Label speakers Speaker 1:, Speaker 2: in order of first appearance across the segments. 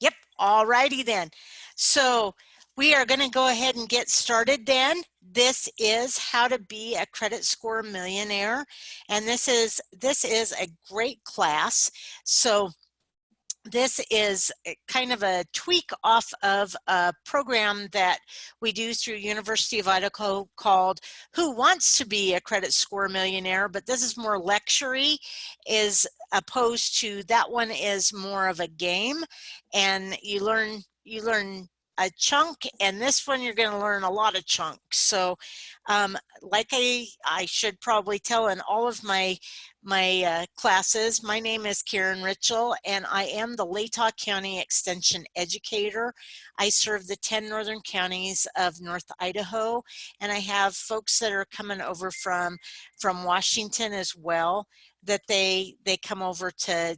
Speaker 1: Yep, all righty then. So we are going to go ahead and get started then. This is how to be a credit score millionaire, and this is a great class. So this is kind of a tweak off of a program that we do through University of Idaho called Who Wants to Be a Credit Score Millionaire, but this is more lecture-y, is opposed to that one is more of a game, and you learn a chunk, and this one you're going to learn a lot of chunks. So like I should probably tell in all of my classes, my name is Karen Ritchell, and I am the Latah County Extension Educator. I serve the 10 northern counties of North Idaho, and I have folks that are coming over from Washington as well, that they come over to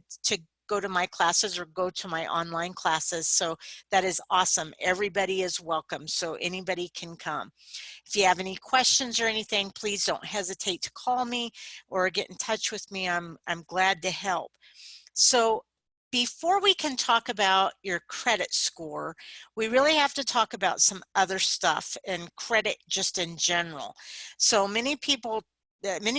Speaker 1: go to my classes or go to my online classes. So that is awesome. Everybody is welcome, so anybody can come. If you have any questions or anything, please don't hesitate to call me or get in touch with me. I'm glad to help. So before we can talk about your credit score, we really have to talk about some other stuff and credit just in general. So many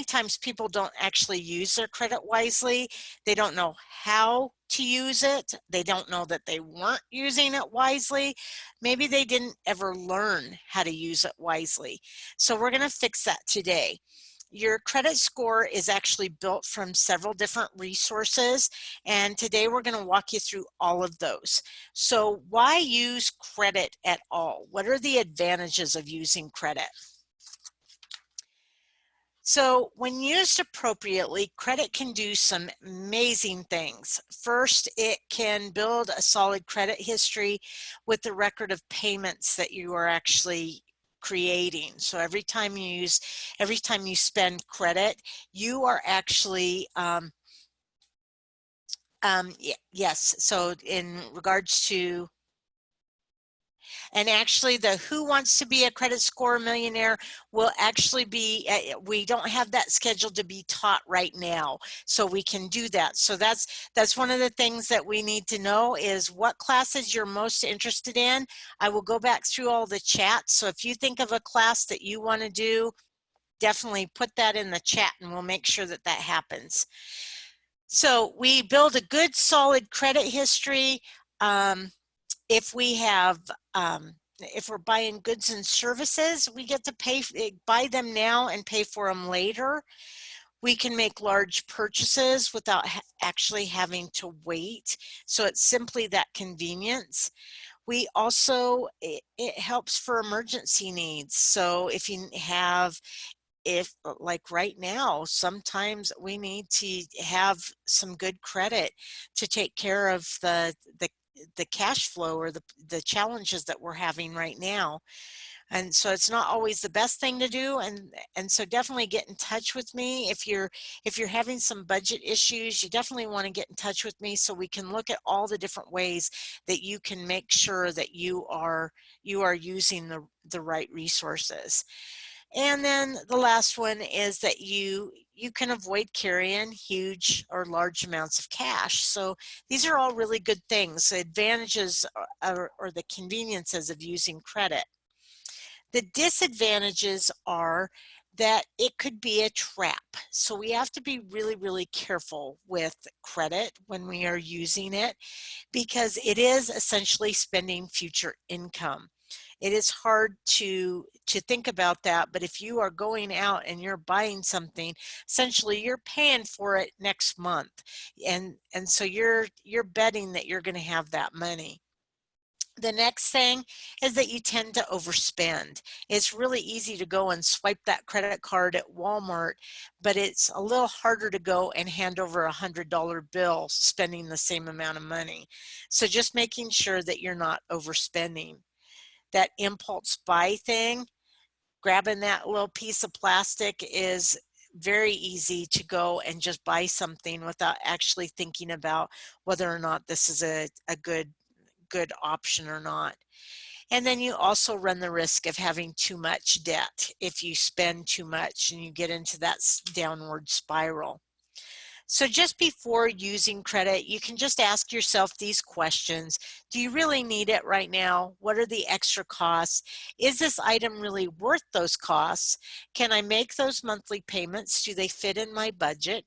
Speaker 1: times people don't actually use their credit wisely. They don't know how to use it. They don't know that they weren't using it wisely. Maybe they didn't ever learn how to use it wisely. So we're going to fix that today. Your credit score is actually built from several different resources, and today we're going to walk you through all of those. So why use credit at all? What are the advantages of using credit? So when used appropriately, credit can do some amazing things. First, it can build a solid credit history with the record of payments that you are actually creating. So every time you spend credit, you are actually yes. So in regards to, and actually the Who Wants to Be a Credit Score Millionaire will actually be, we don't have that scheduled to be taught right now, so we can do that. So that's one of the things that we need to know is what classes you're most interested in. I will go back through all the chats. So if you think of a class that you want to do, definitely put that in the chat and we'll make sure that that happens. So we build a good solid credit history. If we have, if we're buying goods and services, we get to buy them now and pay for them later. We can make large purchases without actually having to wait. So it's simply that convenience. We also, it helps for emergency needs. So if you have, like right now, sometimes we need to have some good credit to take care of the cash flow or the challenges that we're having right now. And so it's not always the best thing to do, and so definitely get in touch with me if you're having some budget issues. You definitely want to get in touch with me so we can look at all the different ways that you can make sure that you are using the right resources. And then the last one is that you can avoid carrying huge or large amounts of cash. So these are all really good things. The advantages or the conveniences of using credit. The disadvantages are that it could be a trap. So we have to be really, really careful with credit when we are using it, because it is essentially spending future income. It is hard to think about that, but if you are going out and you're buying something, essentially you're paying for it next month, and so you're betting that you're going to have that money. The next thing is that you tend to overspend. It's really easy to go and swipe that credit card at Walmart, but it's a little harder to go and hand over $100 bill spending the same amount of money. So just making sure that you're not overspending. That impulse buy thing, grabbing that little piece of plastic, is very easy to go and just buy something without actually thinking about whether or not this is a good option or not. And then you also run the risk of having too much debt if you spend too much and you get into that downward spiral. So just before using credit, you can just ask yourself these questions. Do you really need it right now? What are the extra costs? Is this item really worth those costs? Can I make those monthly payments? Do they fit in my budget?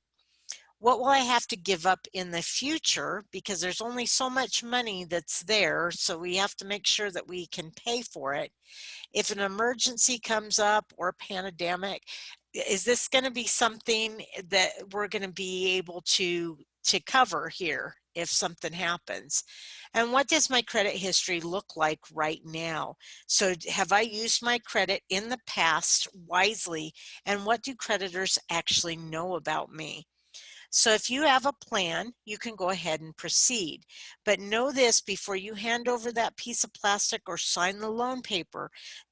Speaker 1: What will I have to give up in the future? Because there's only so much money that's there, so we have to make sure that we can pay for it. If an emergency comes up or a pandemic, is this going to be something that we're going to be able to cover here if something happens? And what does my credit history look like right now? So have I used my credit in the past wisely? And what do creditors actually know about me? So if you have a plan, you can go ahead and proceed. But know this before you hand over that piece of plastic or sign the loan paper,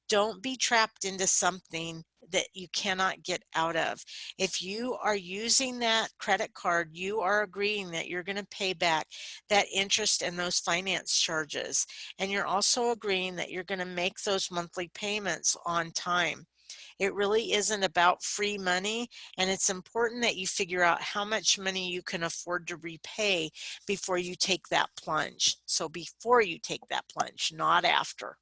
Speaker 1: don't be trapped into something that you cannot get out of. If you are using that credit card, you are agreeing that you're going to pay back that interest and those finance charges. And you're also agreeing that you're going to make those monthly payments on time. It really isn't about free money, and it's important that you figure out how much money you can afford to repay before you take that plunge. So before you take that plunge, not after.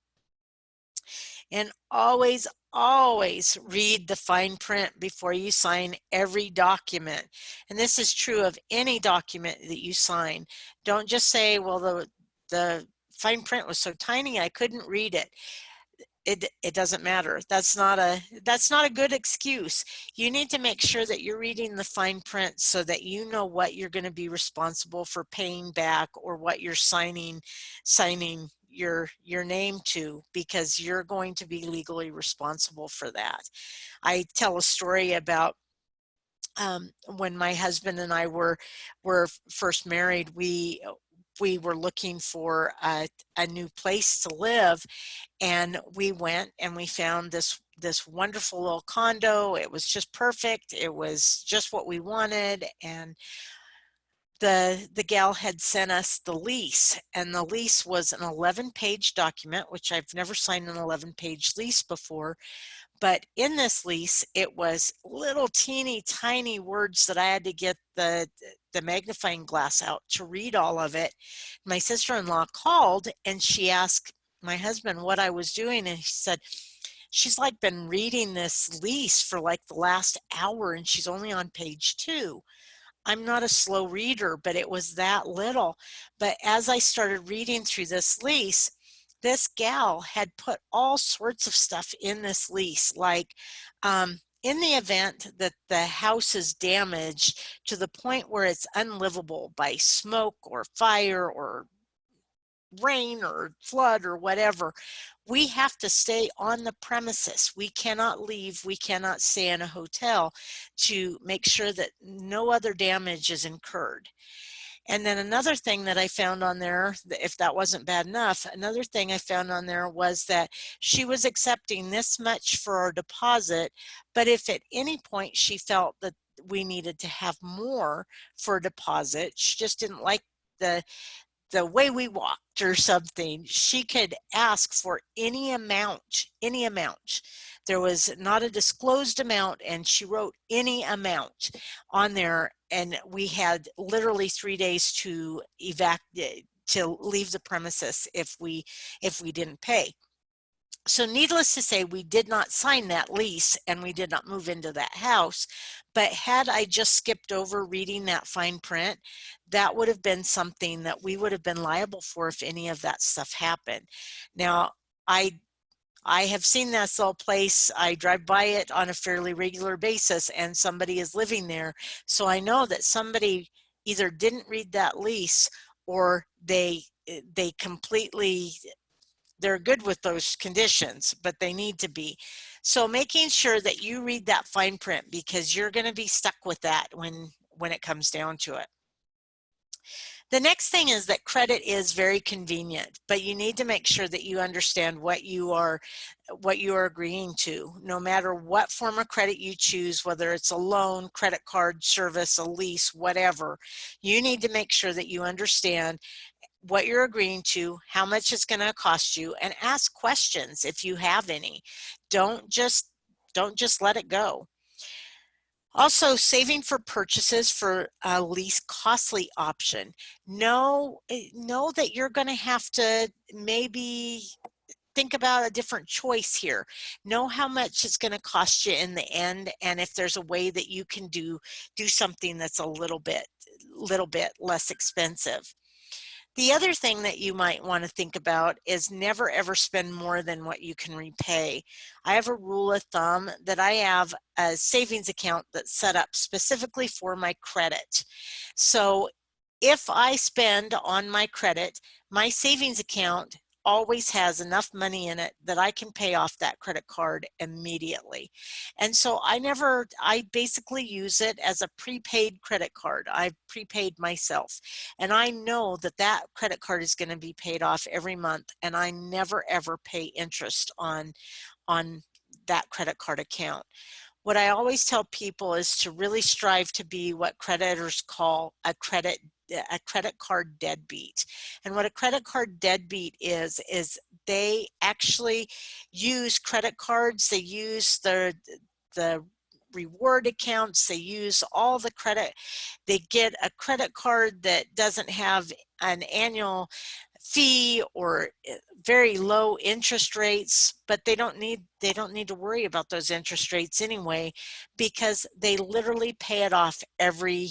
Speaker 1: And always, always read the fine print before you sign every document. And this is true of any document that you sign. Don't just say, well, the fine print was so tiny I couldn't read it. It doesn't matter. That's not a good excuse. You need to make sure that you're reading the fine print so that you know what you're going to be responsible for paying back or what you're signing your name to, because you're going to be legally responsible for that. I tell a story about when my husband and I were first married. We were looking for a new place to live, and we went and we found this wonderful little condo. It was just perfect. It was just what we wanted. And the gal had sent us the lease, and the lease was an 11-page document, which I've never signed an 11-page lease before. But in this lease, it was little teeny tiny words that I had to get the magnifying glass out to read all of it. My sister-in-law called and she asked my husband what I was doing, and he said, she's like been reading this lease for like the last hour and she's only on page 2. I'm not a slow reader, but it was that little. But as I started reading through this lease, this gal had put all sorts of stuff in this lease, like in the event that the house is damaged to the point where it's unlivable by smoke or fire or rain or flood or whatever, we have to stay on the premises. We cannot leave. We cannot stay in a hotel to make sure that no other damage is incurred. And then another thing that I found on there, if that wasn't bad enough, another thing I found on there was that she was accepting this much for our deposit, but if at any point she felt that we needed to have more for a deposit, she just didn't like the way we walked or something, she could ask for any amount, any amount. There was not a disclosed amount, and she wrote any amount on there, and we had literally 3 days to evacuate, to leave the premises if we didn't pay. So needless to say, we did not sign that lease and we did not move into that house. But had I just skipped over reading that fine print, that would have been something that we would have been liable for if any of that stuff happened. Now, I have seen this old place. I drive by it on a fairly regular basis and somebody is living there. So I know that somebody either didn't read that lease or they completely, they're good with those conditions, but they need to be. So making sure that you read that fine print, because you're going to be stuck with that when it comes down to it. The next thing is that credit is very convenient, but you need to make sure that you understand what you are agreeing to. No matter what form of credit you choose, whether it's a loan, credit card, service, a lease, whatever, you need to make sure that you understand what you're agreeing to, how much it's going to cost you, and ask questions if you have any. Don't just let it go. Also, saving for purchases for a least costly option. Know that you're going to have to maybe think about a different choice here. Know how much it's going to cost you in the end, and if there's a way that you can do something that's a little bit less expensive. The other thing that you might want to think about is never ever spend more than what you can repay. I have a rule of thumb that I have a savings account that's set up specifically for my credit. So if I spend on my credit, my savings account always has enough money in it that I can pay off that credit card immediately. And so I basically use it as a prepaid credit card. I've prepaid myself. And I know that that credit card is going to be paid off every month, and I never ever pay interest on that credit card account. What I always tell people is to really strive to be what creditors call a credit card deadbeat. And what a credit card deadbeat is they actually use credit cards, they use the reward accounts, they use all the credit. They get a credit card that doesn't have an annual fee or very low interest rates, but they don't need to worry about those interest rates anyway, because they literally pay it off every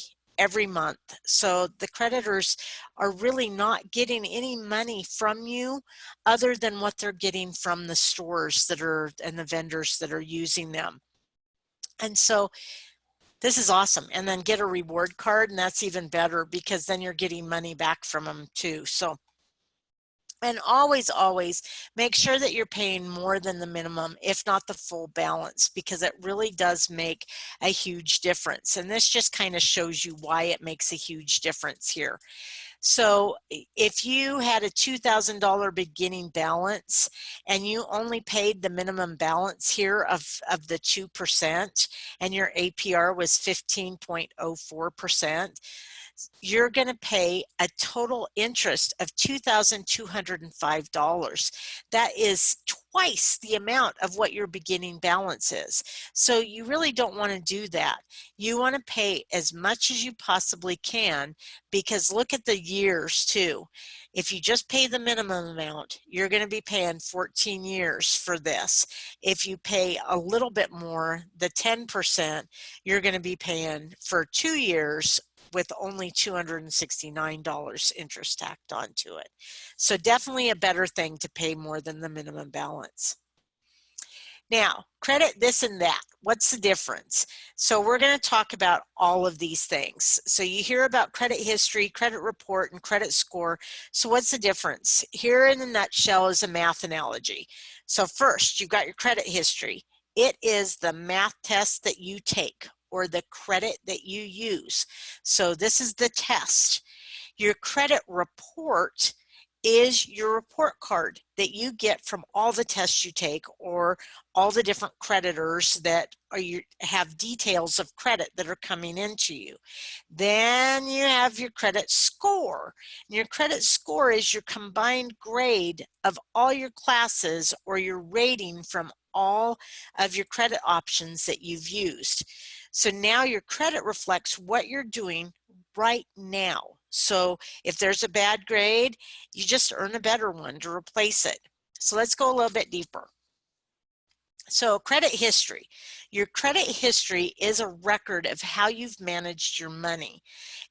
Speaker 1: month. So the creditors are really not getting any money from you other than what they're getting from the stores that are and the vendors that are using them. And so this is awesome. And then get a reward card, and that's even better because then you're getting money back from them too. So, and always make sure that you're paying more than the minimum, if not the full balance, because it really does make a huge difference. And this just kind of shows you why it makes a huge difference here. So if you had a $2,000 beginning balance and you only paid the minimum balance here of the 2%, and your APR was 15.04%, you're going to pay a total interest of $2,205. That is twice the amount of what your beginning balance is. So you really don't want to do that. You want to pay as much as you possibly can, because look at the years too. If you just pay the minimum amount, you're going to be paying 14 years for this. If you pay a little bit more, the 10%, you're going to be paying for 2 years with only $269 interest tacked onto it. So definitely a better thing to pay more than the minimum balance. Now, credit this and that. What's the difference? So we're going to talk about all of these things. So you hear about credit history, credit report, and credit score. So what's the difference? Here in a nutshell is a math analogy. So first, you've got your credit history. It is the math test that you take, or the credit that you use. So this is the test. Your credit report is your report card that you get from all the tests you take, or all the different creditors that have details of credit that are coming into you. Then you have your credit score. And your credit score is your combined grade of all your classes, or your rating from all of your credit options that you've used. So now your credit reflects what you're doing right now. So if there's a bad grade, you just earn a better one to replace it. So let's go a little bit deeper. So credit history. Your credit history is a record of how you've managed your money.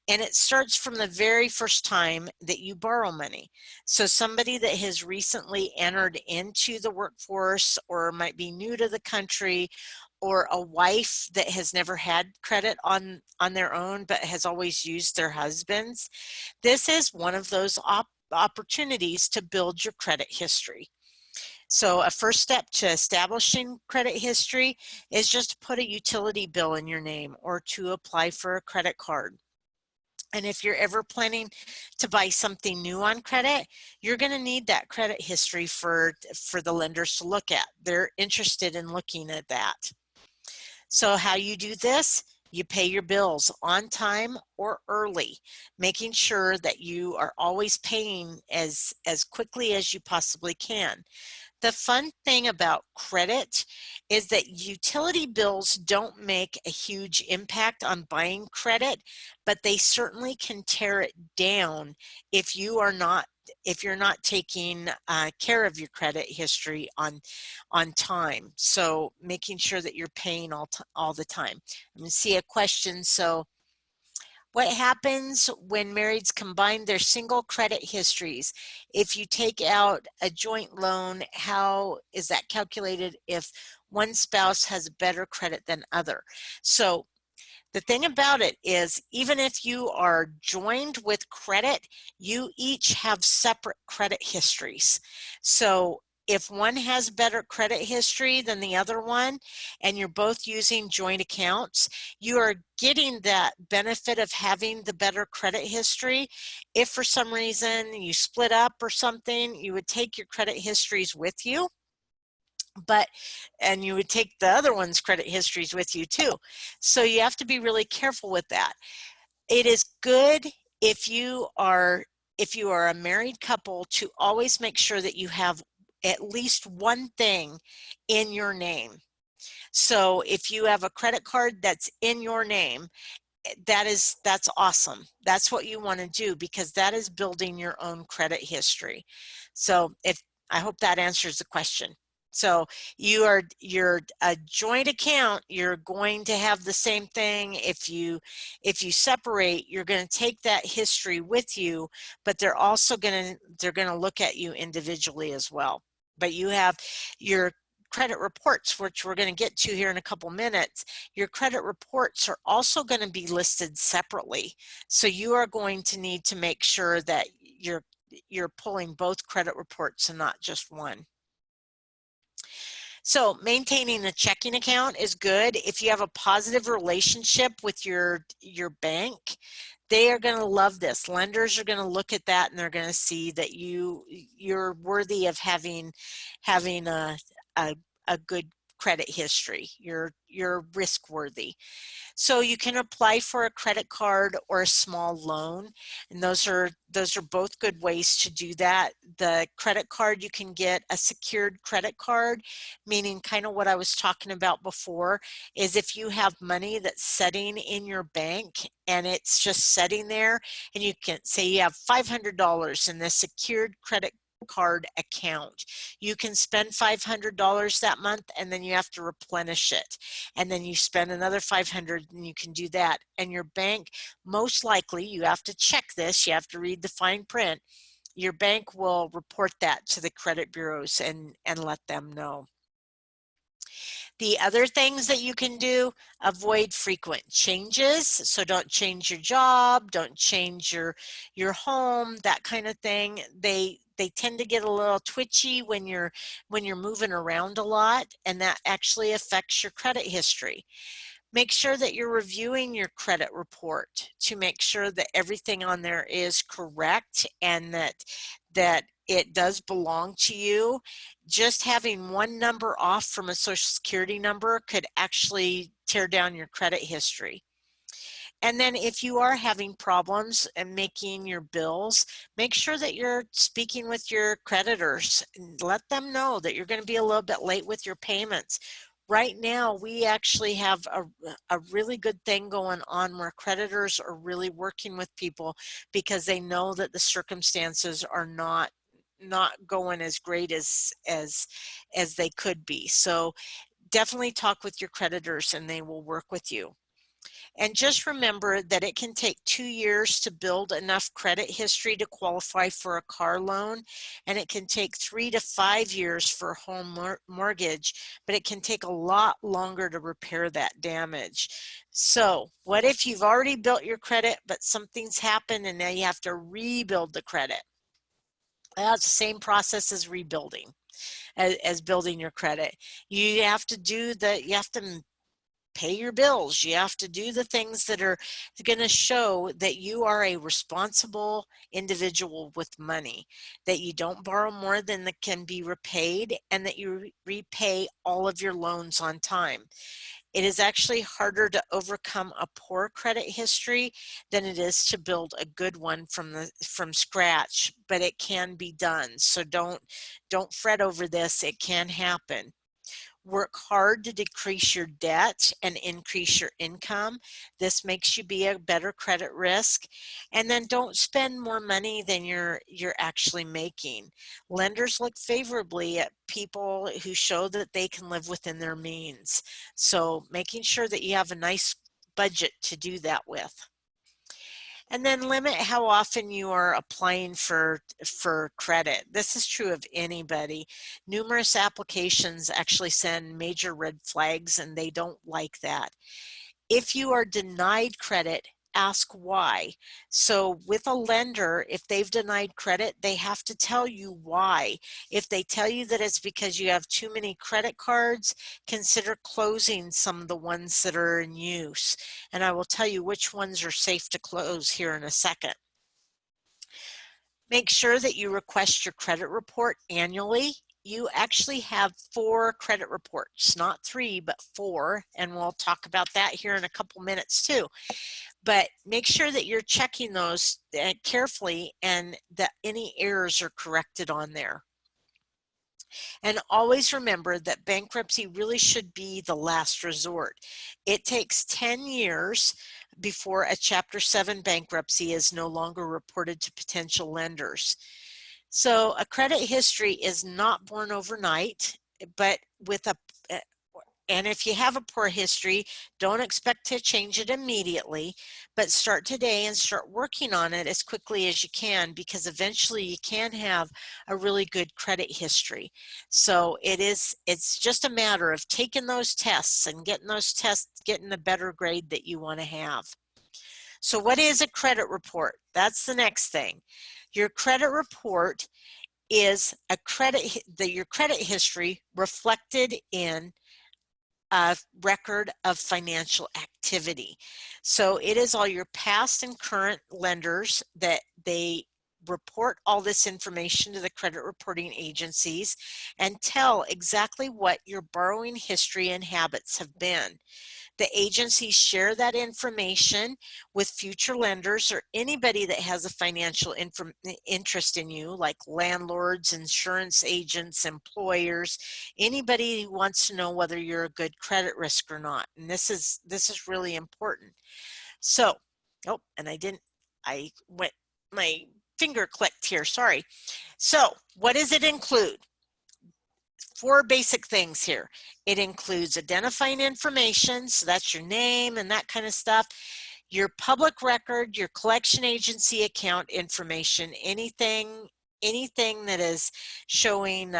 Speaker 1: And it starts from the very first time that you borrow money. So somebody that has recently entered into the workforce, or might be new to the country, or a wife that has never had credit on their own but has always used their husband's. This is one of those opportunities to build your credit history. So a first step to establishing credit history is just to put a utility bill in your name, or to apply for a credit card. And if you're ever planning to buy something new on credit, you're going to need that credit history for the lenders to look at. They're interested in looking at that. So how you do this? You pay your bills on time or early, making sure that you are always paying as quickly as you possibly can. The fun thing about credit is that utility bills don't make a huge impact on buying credit, but they certainly can tear it down if you are not if you're not taking care of your credit history on time. So making sure that you're paying all the time. I'm going to see a question. So what happens when marrieds combine their single credit histories? If you take out a joint loan, how is that calculated if one spouse has better credit than other? So the thing about it is, even if you are joined with credit, you each have separate credit histories. So if one has better credit history than the other one, and you're both using joint accounts, you are getting that benefit of having the better credit history. If for some reason you split up or something, you would take your credit histories with you, and you would take the other one's credit histories with you too. So you have to be really careful with that. It is good if you are a married couple to always make sure that you have at least one thing in your name. So if you have a credit card that's in your name, that's awesome. That's what you want to do, because that is building your own credit history. So I hope that answers the question. So you're a joint account, you're going to have the same thing. If you separate, you're going to take that history with you, but they're going to look at you individually as well. But you have your credit reports, which we're going to get to here in a couple minutes. Your credit reports are also going to be listed separately. So you are going to need to make sure that you're pulling both credit reports and not just one. So maintaining a checking account is good. If you have a positive relationship with your bank, they are going to love this. Lenders are going to look at that and they're going to see that you're worthy of having a good credit history. You're risk worthy. So you can apply for a credit card or a small loan, and those are both good ways to do that. The credit card, you can get a secured credit card, meaning kind of what I was talking about before, is if you have money that's sitting in your bank and it's just sitting there, and you can say you have $500 in this secured credit card account. You can spend $500 that month, and then you have to replenish it, and then you spend another $500, and you can do that. And your bank, most likely, you have to check this, you have to read the fine print, your bank will report that to the credit bureaus and let them know. The other things that you can do: avoid frequent changes. So don't change your job, don't change your home, that kind of thing. They tend to get a little twitchy when you're moving around a lot, and that actually affects your credit history. Make sure that you're reviewing your credit report to make sure that everything on there is correct and that it does belong to you. Just having one number off from a Social Security number could actually tear down your credit history. And then if you are having problems and making your bills, make sure that you're speaking with your creditors and let them know that you're going to be a little bit late with your payments. Right now, we actually have a really good thing going on where creditors are really working with people because they know that the circumstances are not going as great as they could be. So definitely talk with your creditors and they will work with you. And just remember that it can take 2 years to build enough credit history to qualify for a car loan, and it can take 3 to 5 years for a home mortgage, but it can take a lot longer to repair that damage. So what if you've already built your credit, but something's happened and now you have to rebuild the credit? Well, it's the same process as rebuilding, as building your credit. You have to pay your bills. You have to do the things that are going to show that you are a responsible individual with money, that you don't borrow more than that can be repaid, and that you repay all of your loans on time. It is actually harder to overcome a poor credit history than it is to build a good one from scratch, but it can be done. So don't fret over this. It can happen. Work hard to decrease your debt and increase your income. This makes you be a better credit risk. And then don't spend more money than you're actually making. Lenders look favorably at people who show that they can live within their means. So making sure that you have a nice budget to do that with. And then limit how often you are applying for credit. This is true of anybody. Numerous applications actually send major red flags, and they don't like that. If you are denied credit, ask why. So with a lender, if they've denied credit, they have to tell you why. If they tell you that it's because you have too many credit cards, consider closing some of the ones that are in use. And I will tell you which ones are safe to close here in a second. Make sure that you request your credit report annually. You actually have 4 credit reports, not 3, but 4, and we'll talk about that here in a couple minutes too. But make sure that you're checking those carefully and that any errors are corrected on there. And always remember that bankruptcy really should be the last resort. It takes 10 years before a Chapter 7 bankruptcy is no longer reported to potential lenders. So a credit history is not born overnight, but and if you have a poor history, don't expect to change it immediately, but start today and start working on it as quickly as you can, because eventually you can have a really good credit history. So it's just a matter of taking those tests and getting those tests, getting the better grade that you want to have. So what is a credit report? That's the next thing. Your credit report is your credit history reflected in a record of financial activity. So it is all your past and current lenders that they report all this information to the credit reporting agencies and tell exactly what your borrowing history and habits have been. The agencies share that information with future lenders or anybody that has a financial interest in you, like landlords, insurance agents, employers, anybody who wants to know whether you're a good credit risk or not. And this is really important. So, oh, and my finger clicked here, sorry. So what does it include? 4 basic things here. It includes identifying information, so that's your name and that kind of stuff, your public record, your collection agency account information, anything that is showing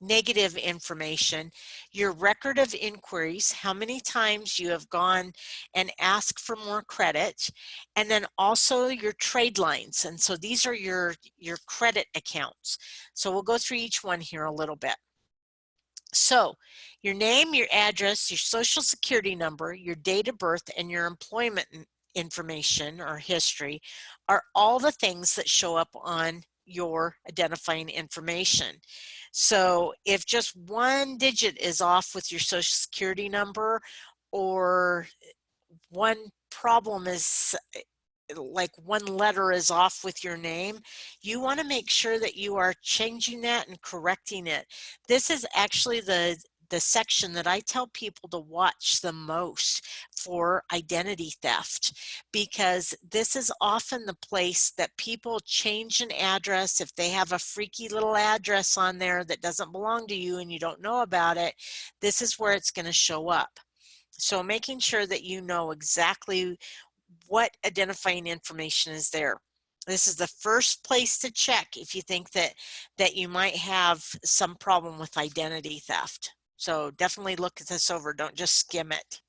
Speaker 1: negative information, your record of inquiries, how many times you have gone and asked for more credit, and then also your trade lines. And so these are your credit accounts. So we'll go through each one here a little bit. So your name, your address, your social security number, your date of birth, and your employment information or history are all the things that show up on your identifying information. So if just one digit is off with your social security number, or one problem is like one letter is off with your name, you want to make sure that you are changing that and correcting it. This is actually the section that I tell people to watch the most for identity theft, because this is often the place that people change an address. If they have a freaky little address on there that doesn't belong to you and you don't know about it, this is where it's going to show up. So making sure that you know exactly what identifying information is there. This is the first place to check if you think that you might have some problem with identity theft. So definitely look this over. Don't just skim it.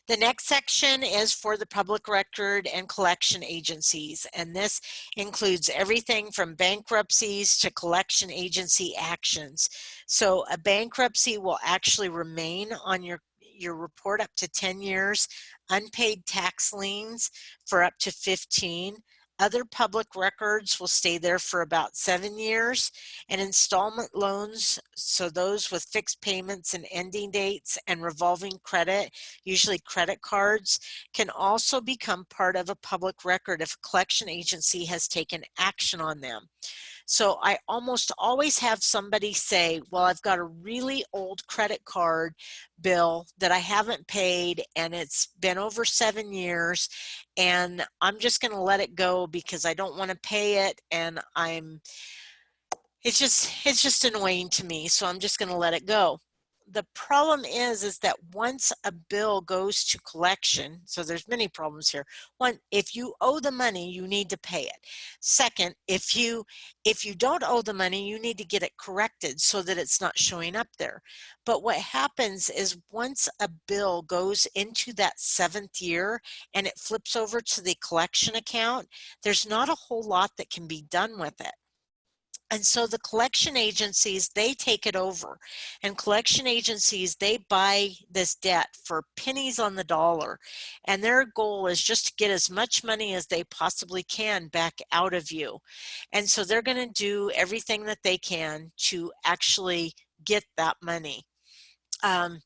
Speaker 1: The next section is for the public record and collection agencies, and this includes everything from bankruptcies to collection agency actions. So a bankruptcy will actually remain on your report up to 10 years, unpaid tax liens for up to 15, Other public records will stay there for about 7 years, and installment loans, so those with fixed payments and ending dates and revolving credit, usually credit cards, can also become part of a public record if a collection agency has taken action on them. So I almost always have somebody say, well, I've got a really old credit card bill that I haven't paid and it's been over 7 years and I'm just going to let it go because I don't want to pay it and it's just annoying to me, so I'm just going to let it go. The problem is that once a bill goes to collection, so there's many problems here. One, if you owe the money, you need to pay it. Second, if you don't owe the money, you need to get it corrected so that it's not showing up there. But what happens is once a bill goes into that 7th year and it flips over to the collection account, there's not a whole lot that can be done with it. And so the collection agencies, they take it over, and collection agencies, they buy this debt for pennies on the dollar, and their goal is just to get as much money as they possibly can back out of you. And so they're going to do everything that they can to actually get that money. The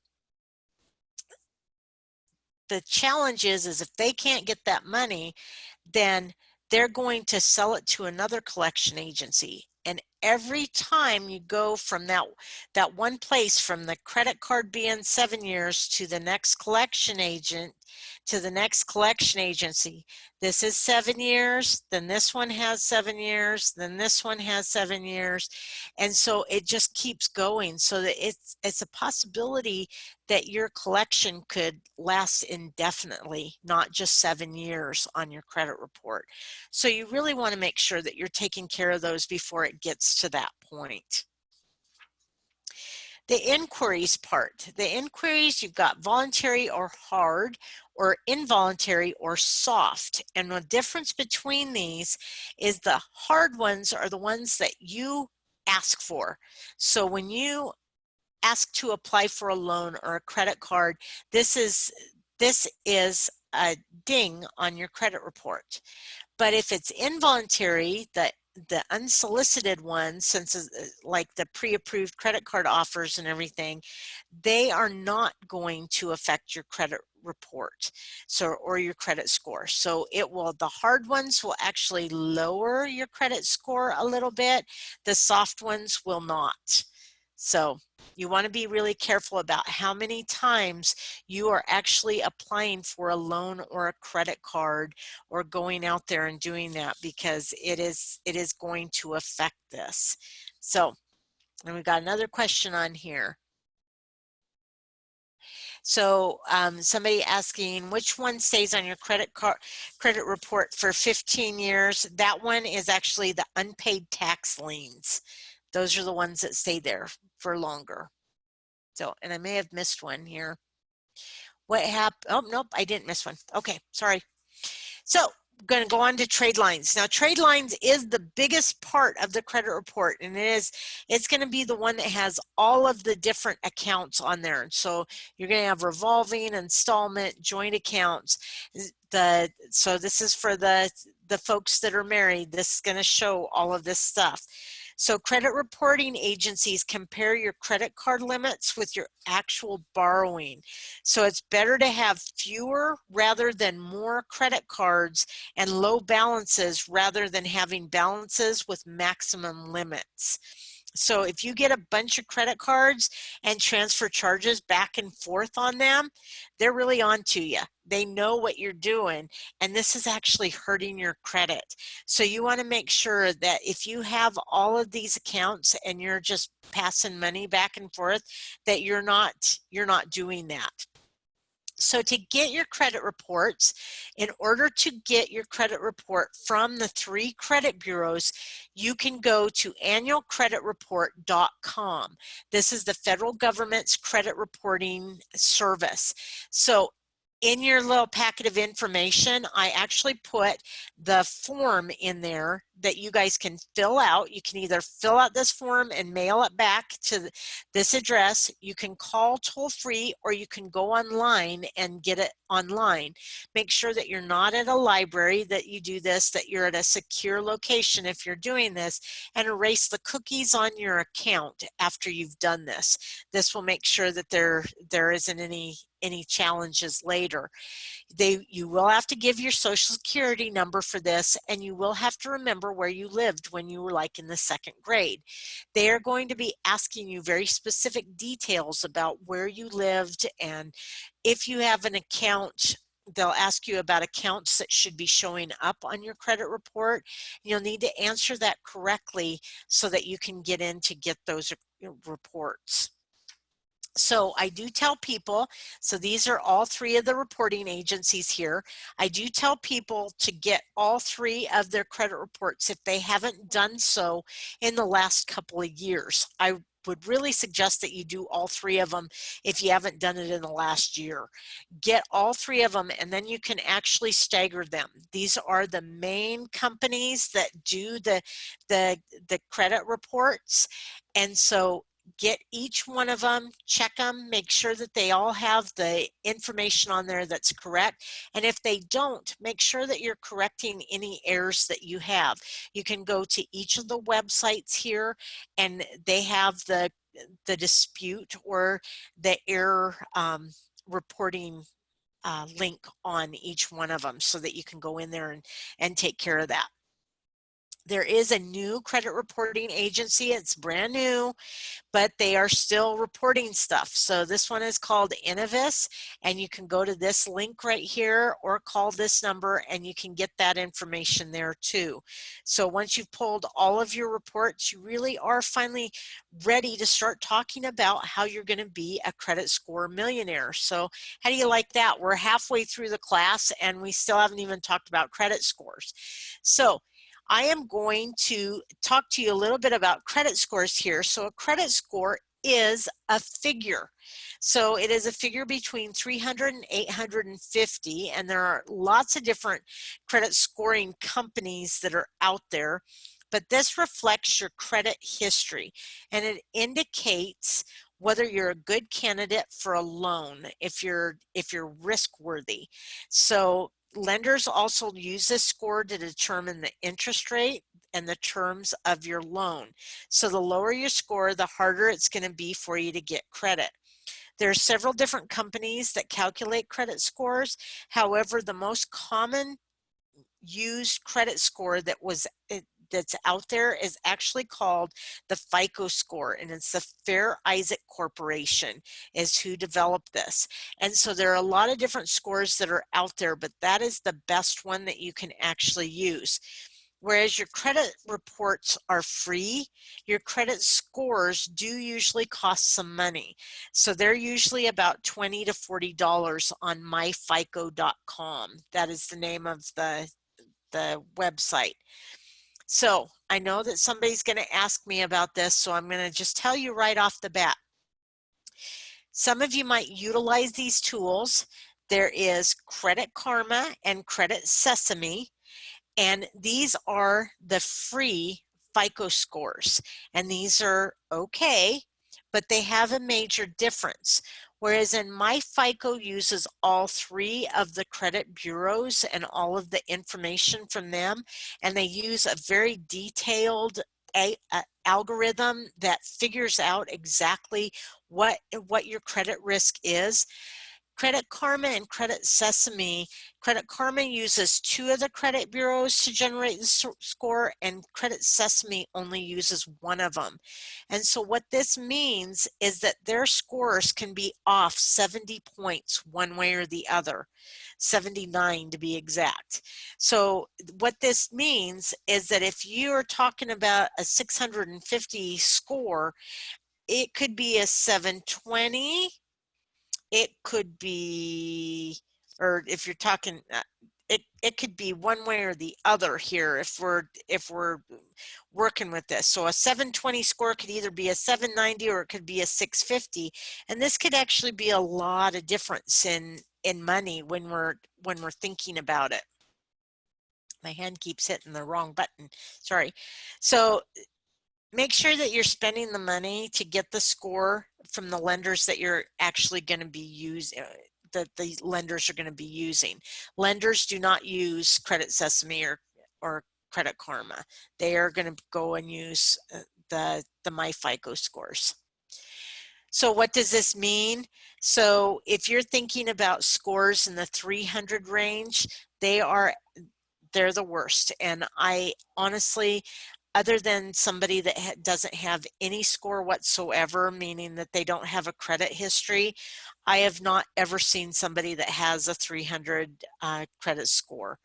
Speaker 1: challenge is if they can't get that money, then they're going to sell it to another collection agency. And every time you go from that one place, from the credit card being 7 years to the next collection agent, to the next collection agency, this is 7 years, then this one has 7 years, then this one has 7 years. And so it just keeps going, so that it's a possibility that your collection could last indefinitely, not just 7 years on your credit report. So you really want to make sure that you're taking care of those before it gets to that point. The inquiries part. The inquiries, you've got voluntary or hard, or involuntary or soft. And the difference between these is the hard ones are the ones that you ask for. So when you ask to apply for a loan or a credit card, this is a ding on your credit report. But if it's involuntary, the unsolicited ones, since like the pre-approved credit card offers and everything, they are not going to affect your credit report, so, or your credit score. So the hard ones will actually lower your credit score a little bit. The soft ones will not. So you want to be really careful about how many times you are actually applying for a loan or a credit card or going out there and doing that, because it is going to affect this. So, and we've got another question on here. So somebody asking, which one stays on your credit report for 15 years? That one is actually the unpaid tax liens. Those are the ones that stay there for longer. So, and I may have missed one here. What happened? Oh, nope, I didn't miss one. Okay, sorry. So I'm going to go on to trade lines. Now, trade lines is the biggest part of the credit report, and it's going to be the one that has all of the different accounts on there. So you're going to have revolving, installment, joint accounts. So this is for the folks that are married. This is going to show all of this stuff. So credit reporting agencies compare your credit card limits with your actual borrowing. So it's better to have fewer rather than more credit cards and low balances rather than having balances with maximum limits. So if you get a bunch of credit cards and transfer charges back and forth on them, they're really on to you. They know what you're doing, and this is actually hurting your credit. So you want to make sure that if you have all of these accounts and you're just passing money back and forth, that you're not doing that. So to get your credit reports, in order to get your credit report from the 3 credit bureaus, you can go to annualcreditreport.com. This is the federal government's credit reporting service. So in your little packet of information, I actually put the form in there that you guys can fill out. You can either fill out this form and mail it back to this address. You can call toll free, or you can go online and get it online. Make sure that you're not at a library that you do this, that you're at a secure location if you're doing this, and erase the cookies on your account after you've done this. This will make sure that there isn't any challenges later. You will have to give your social security number for this, and you will have to remember where you lived when you were like in the 2nd grade. They are going to be asking you very specific details about where you lived, and if you have an account, they'll ask you about accounts that should be showing up on your credit report. You'll need to answer that correctly so that you can get in to get those reports. So I do tell people, so these are all 3 of the reporting agencies here. I do tell people to get all 3 of their credit reports if they haven't done so in the last couple of years. I would really suggest that you do all 3 of them if you haven't done it in the last year. Get all 3 of them, and then you can actually stagger them. These are the main companies that do the credit reports, and so get each one of them, check them, make sure that they all have the information on there that's correct. And if they don't, make sure that you're correcting any errors that you have. You can go to each of the websites here, and they have the dispute or the error reporting link on each one of them, so that you can go in there and take care of that. There is a new credit reporting agency. It's brand new, but they are still reporting stuff. So this one is called Innovis, and you can go to this link right here or call this number, and you can get that information there too. So once you've pulled all of your reports, you really are finally ready to start talking about how you're going to be a credit score millionaire. So how do you like that? We're halfway through the class, and we still haven't even talked about credit scores. So I am going to talk to you a little bit about credit scores here. So a credit score is a figure. So it is a figure between 300 and 850, and there are lots of different credit scoring companies that are out there, but this reflects your credit history, and it indicates whether you're a good candidate for a loan, if you're risk worthy. So lenders also use this score to determine the interest rate and the terms of your loan. So the lower your score, the harder it's going to be for you to get credit. There are several different companies that calculate credit scores. However, the most common used credit score that's out there is actually called the FICO score, and it's the Fair Isaac Corporation is who developed this. And so there are a lot of different scores that are out there, but that is the best one that you can actually use. Whereas your credit reports are free, your credit scores do usually cost some money. So they're usually about $20 to $40 on myfico.com. That is the name of the website. So I know that somebody's going to ask me about this, so I'm going to just tell you right off the bat. Some of you might utilize these tools. There is Credit Karma and Credit Sesame, and these are the free FICO scores, and these are okay, but they have a major difference. Whereas in MyFICO uses all 3 of the credit bureaus and all of the information from them, and they use a very detailed algorithm that figures out exactly what your credit risk is. Credit Karma and Credit Sesame, Credit Karma uses 2 of the credit bureaus to generate the score, and Credit Sesame only uses 1 of them. And so what this means is that their scores can be off 70 points one way or the other, 79 to be exact. So what this means is that if you are talking about a 650 score, it could be a 720, it could be, or if you're talking, it could be one way or the other here if we're working with this. So a 720 score could either be a 790 or it could be a 650, and this could actually be a lot of difference in money when we're thinking about it. My hand keeps hitting the wrong button. Sorry. So make sure that you're spending the money to get the score from the lenders that you're actually going to be using, that the lenders are going to be using. Lenders do not use Credit Sesame or Credit Karma. They are going to go and use the MyFICO scores. So what does this mean? So if you're thinking about scores in the 300 range, they're the worst. And I honestly, other than somebody that doesn't have any score whatsoever, meaning that they don't have a credit history, I have not ever seen somebody that has a 300 credit score,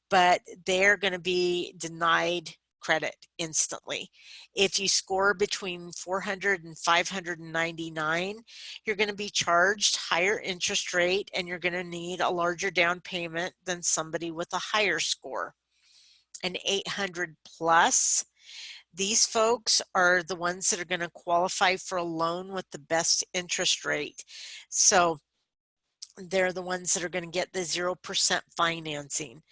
Speaker 1: but they're going to be denied credit instantly. If you score between 400 and 599, you're going to be charged higher interest rate, and you're going to need a larger down payment than somebody with a higher score. An 800 plus, these folks are the ones that are going to qualify for a loan with the best interest rate. So they're the ones that are going to get the 0% financing.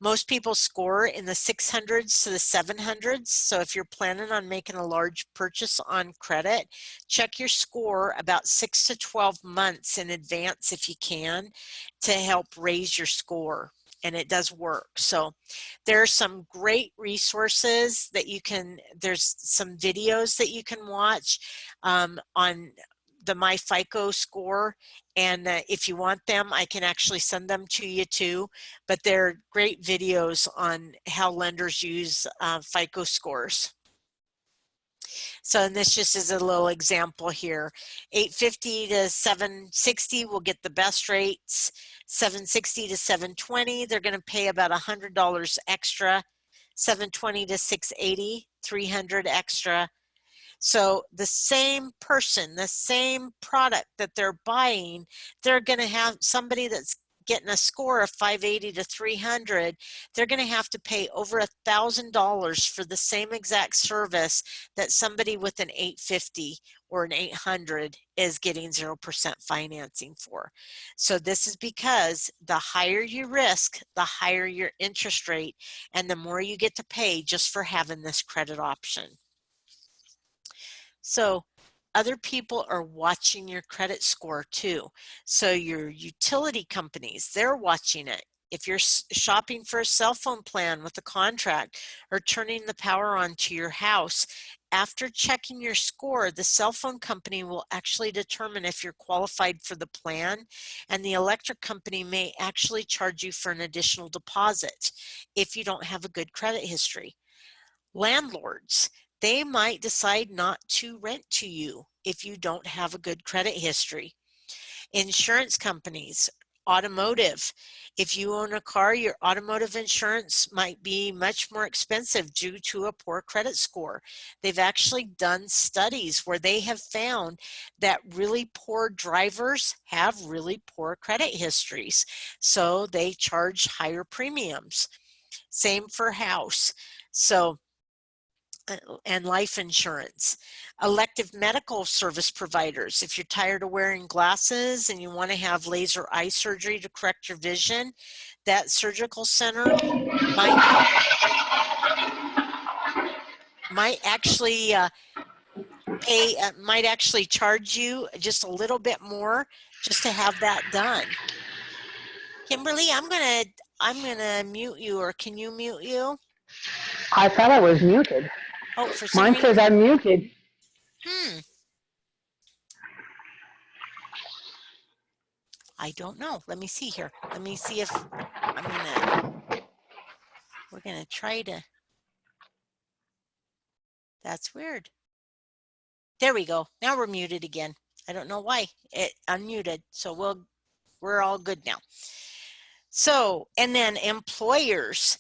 Speaker 1: Most people score in the 600s to the 700s. So if you're planning on making a large purchase on credit, check your score about 6 to 12 months in advance if you can, to help raise your score. And it does work. So there are some great resources that you can, there's some videos that you can watch on the MyFICO score, and if you want them, I can actually send them to you too, but they're great videos on how lenders use FICO scores. So, and this just is a little example here. 850 to 760 will get the best rates. 760 to 720, they're going to pay about $100 extra. 720 to 680, 300 extra. So the same person, the same product that they're buying, they're going to have somebody that's getting a score of 580 to 300, they're going to have to pay over $1,000 for the same exact service that somebody with an 850 or an 800 is getting 0% financing for. So this is because the higher you risk, the higher your interest rate, and the more you get to pay just for having this credit option. So other people are watching your credit score too. So your utility companies, they're watching it. If you're shopping for a cell phone plan with a contract or turning the power on to your house, after checking your score, the cell phone company will actually determine if you're qualified for the plan, and the electric company may actually charge you for an additional deposit if you don't have a good credit history. Landlords, they might decide not to rent to you if you don't have a good credit history. Insurance companies, automotive, if you own a car, your automotive insurance might be much more expensive due to a poor credit score. They've actually done studies where they have found that really poor drivers have really poor credit histories, so they charge higher premiums. Same for house. So and life insurance. Elective medical service providers, if you're tired of wearing glasses and you want to have laser eye surgery to correct your vision, that surgical center might actually might actually charge you just a little bit more just to have that done. Kimberly, I'm gonna mute you, or can you mute you?
Speaker 2: I thought I was muted.
Speaker 1: Oh, for some
Speaker 2: Mine says
Speaker 1: reason.
Speaker 2: I'm muted.
Speaker 1: I don't know. Let me see here. Let me see if we're gonna try to, that's weird. There we go. Now we're muted again. I don't know why it unmuted. So we're all good now. So, and then employers,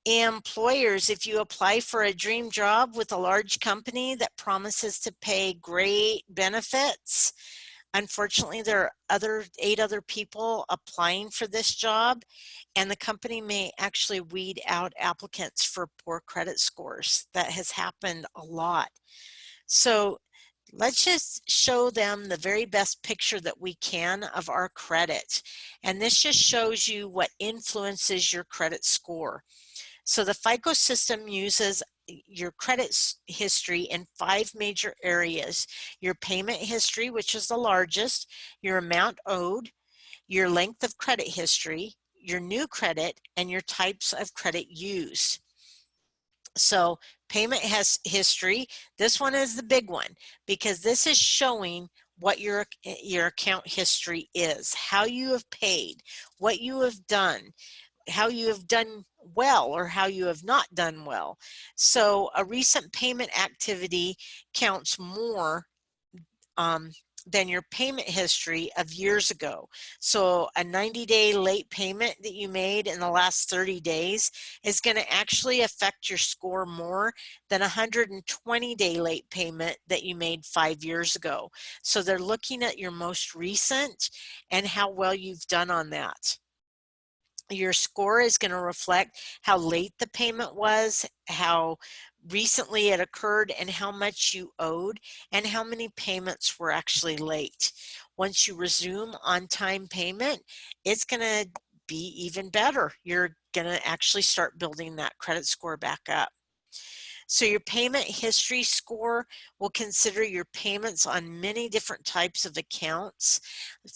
Speaker 1: if you apply for a dream job with a large company that promises to pay great benefits, unfortunately, there are 8 other people applying for this job, and the company may actually weed out applicants for poor credit scores. That has happened a lot. So let's just show them the very best picture that we can of our credit. And this just shows you what influences your credit score. So the FICO system uses your credit history in 5 major areas: your payment history, which is the largest, your amount owed, your length of credit history, your new credit, and your types of credit used. So payment has history. This one is the big one because this is showing what your account history is, how you have paid, what you have done, how you have done well or how you have not done well. So a recent payment activity counts more than your payment history of years ago. So a 90-day late payment that you made in the last 30 days is going to actually affect your score more than a 120-day late payment that you made 5 years ago. So they're looking at your most recent and how well you've done on that. Your score is going to reflect how late the payment was, how recently it occurred, and how much you owed, and how many payments were actually late. Once you resume on-time payment, it's going to be even better. You're going to actually start building that credit score back up. So your payment history score will consider your payments on many different types of accounts,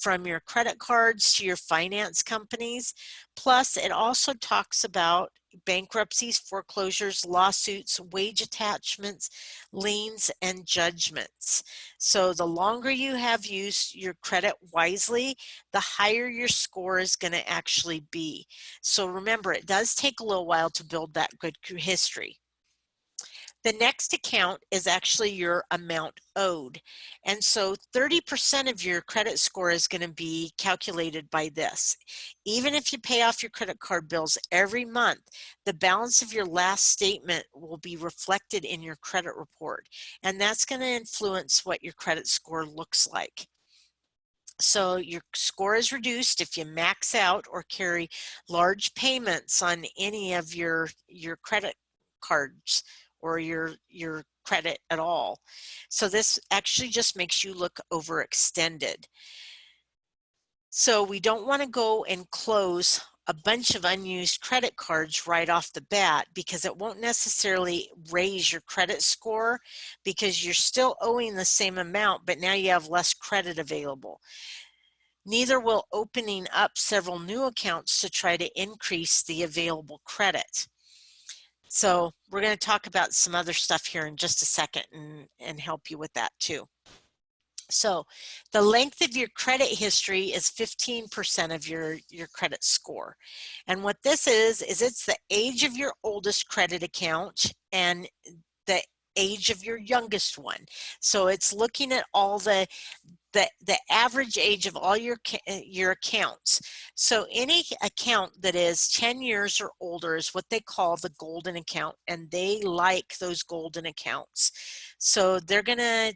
Speaker 1: from your credit cards to your finance companies. Plus, it also talks about bankruptcies, foreclosures, lawsuits, wage attachments, liens, and judgments. So the longer you have used your credit wisely, the higher your score is going to actually be. So remember, it does take a little while to build that good history. The next account is actually your amount owed. And so 30% of your credit score is going to be calculated by this. Even if you pay off your credit card bills every month, the balance of your last statement will be reflected in your credit report. And that's going to influence what your credit score looks like. So your score is reduced if you max out or carry large payments on any of your credit cards or your credit at all. So this actually just makes you look overextended. So we don't want to go and close a bunch of unused credit cards right off the bat, because it won't necessarily raise your credit score because you're still owing the same amount, but now you have less credit available. Neither will opening up several new accounts to try to increase the available credit. So we're going to talk about some other stuff here in just a second and help you with that too. So the length of your credit history is 15% of your credit score. And what this is it's the age of your oldest credit account and the age of your youngest one. So it's looking at all the average age of all your accounts. So any account that is 10 years or older is what they call the golden account, and they like those golden accounts. So they're gonna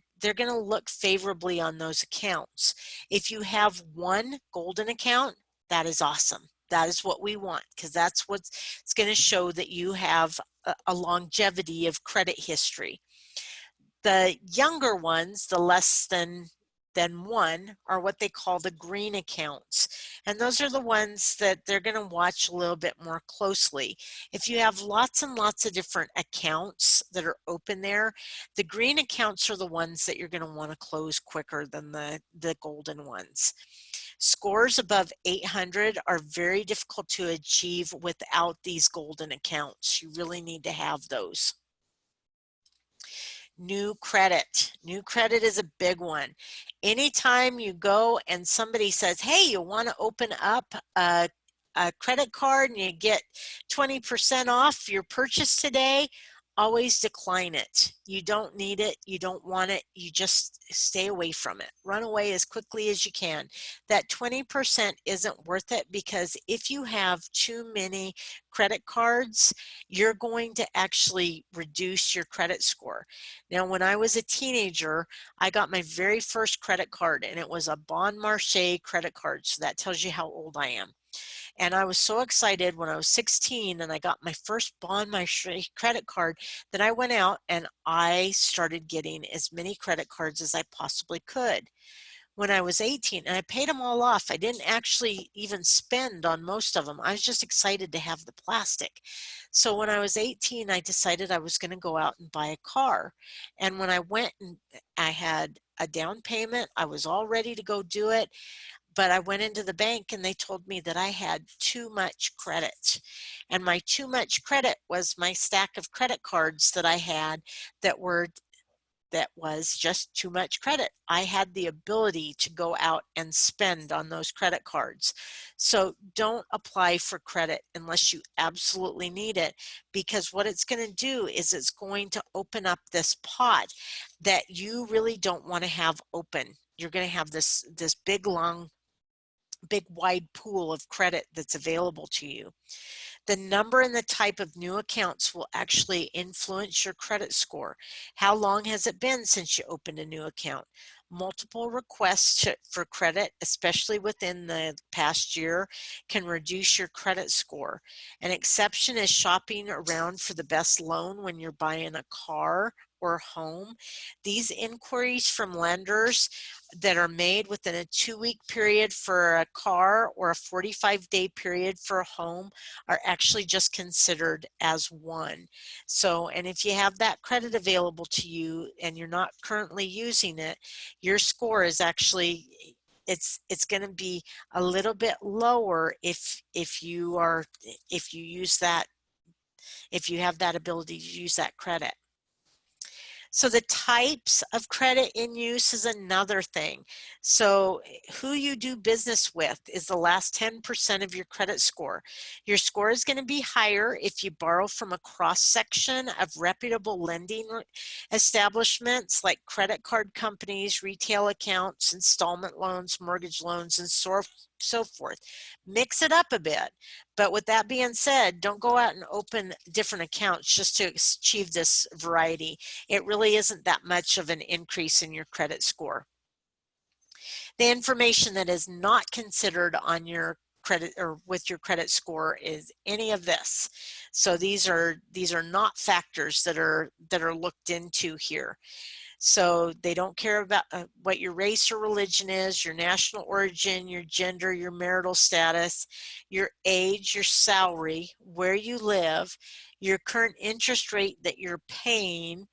Speaker 1: look favorably on those accounts. If you have one golden account, that is awesome. That is what we want, because that's it's going to show that you have a longevity of credit history. The younger ones, the less than one, are what they call the green accounts. And those are the ones that they're going to watch a little bit more closely. If you have lots and lots of different accounts that are open there, the green accounts are the ones that you're going to want to close quicker than the golden ones. Scores above 800 are very difficult to achieve without these golden accounts. You really need to have those. New credit. New credit is a big one. Anytime you go and somebody says, hey, you want to open up a credit card and you get 20% off your purchase today, always decline it. You don't need it. You don't want it. You just stay away from it. Run away as quickly as you can. That 20% isn't worth it, because if you have too many credit cards, you're going to actually reduce your credit score. Now, when I was a teenager, I got my very first credit card, and it was a Bon Marché credit card. So that tells you how old I am. And I was so excited when I was 16 and I got my first Bon Marché credit card that I went out and I started getting as many credit cards as I possibly could. when I was 18, and I paid them all off. I didn't actually even spend on most of them. I was just excited to have the plastic. So when I was 18, I decided I was going to go out and buy a car. And when I went and I had a down payment, I was all ready to go do it. But I went into the bank and they told me that I had too much credit. And my too much credit was my stack of credit cards that I had that was just too much credit. I had the ability to go out and spend on those credit cards. So don't apply for credit unless you absolutely need it, because what it's going to do is it's going to open up this pot that you really don't want to have open. You're going to have this big wide pool of credit that's available to you. The number and the type of new accounts will actually influence your credit score. How long has it been since you opened a new account? Multiple requests for credit, especially within the past year, can reduce your credit score. An exception is shopping around for the best loan when you're buying a car or home. These inquiries from lenders that are made within a 2-week period for a car or a 45-day period for a home are actually just considered as one. So, and if you have that credit available to you and you're not currently using it, your score is actually, it's going to be a little bit lower if you use that, if you have that ability to use that credit. So the types of credit in use is another thing. So who you do business with is the last 10% of your credit score. Your score is going to be higher if you borrow from a cross-section of reputable lending establishments like credit card companies, retail accounts, installment loans, mortgage loans, and so forth. Mix it up a bit. But with that being said, don't go out and open different accounts just to achieve this variety. It really isn't that much of an increase in your credit score. The information that is not considered on your credit or with your credit score is any of this. So these are not factors that are looked into here. So they don't care about what your race or religion is, your national origin, your gender, your marital status, your age, your salary, where you live, your current interest rate that you're paying,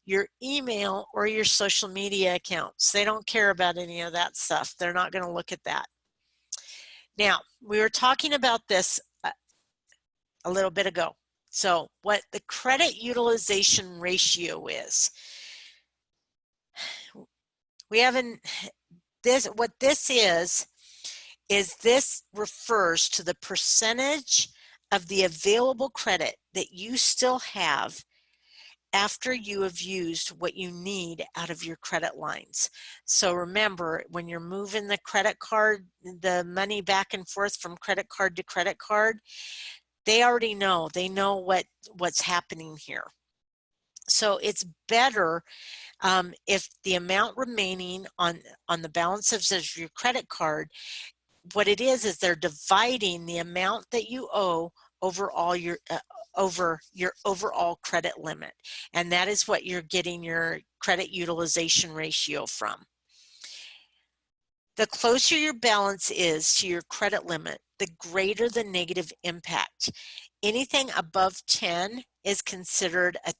Speaker 1: your email, or your social media accounts. They don't care about any of that stuff. They're not going to look at that. Now, we were talking about this a little bit ago. So what the credit utilization ratio is. We haven't, what this is this refers to the percentage of the available credit that you still have after you have used what you need out of your credit lines. So remember, when you're moving the credit card, the money back and forth from credit card to credit card, they already know, they know what's happening here. So it's better if the amount remaining on the balances of your credit card, what it is they're dividing the amount that you owe over all your over your overall credit limit, and that is what you're getting your credit utilization ratio from. The closer your balance is to your credit limit, the greater the negative impact. Anything above 10 is considered a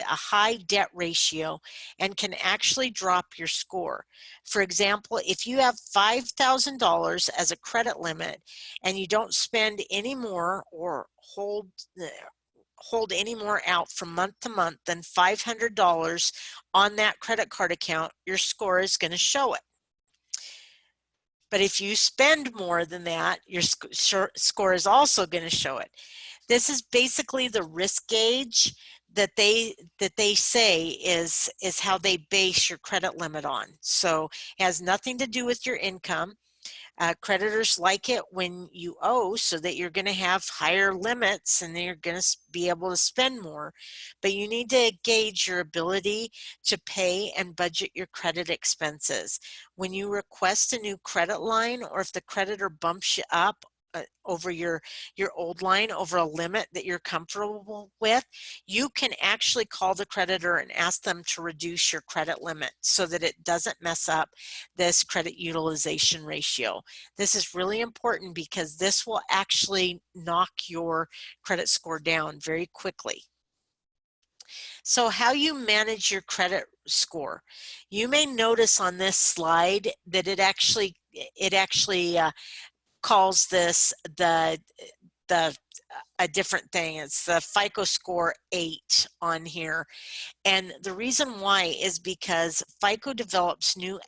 Speaker 1: high debt ratio and can actually drop your score. For example, if you have $5,000 as a credit limit and you don't spend any more or hold any more out from month to month than $500 on that credit card account, your score is going to show it. But if you spend more than that, your score is also going to show it. This is basically the risk gauge that they say is how they base your credit limit on. So it has nothing to do with your income. Creditors like it when you owe, so that you're going to have higher limits and you're going to be able to spend more. But you need to gauge your ability to pay and budget your credit expenses. When you request a new credit line, or if the creditor bumps you up over your old line, over a limit that you're comfortable with, you can actually call the creditor and ask them to reduce your credit limit so that it doesn't mess up this credit utilization ratio. This is really important because this will actually knock your credit score down very quickly. So how you manage your credit score. You may notice on this slide that it actually calls this a different thing. It's the FICO score 8 on here. And the reason why is because FICO develops new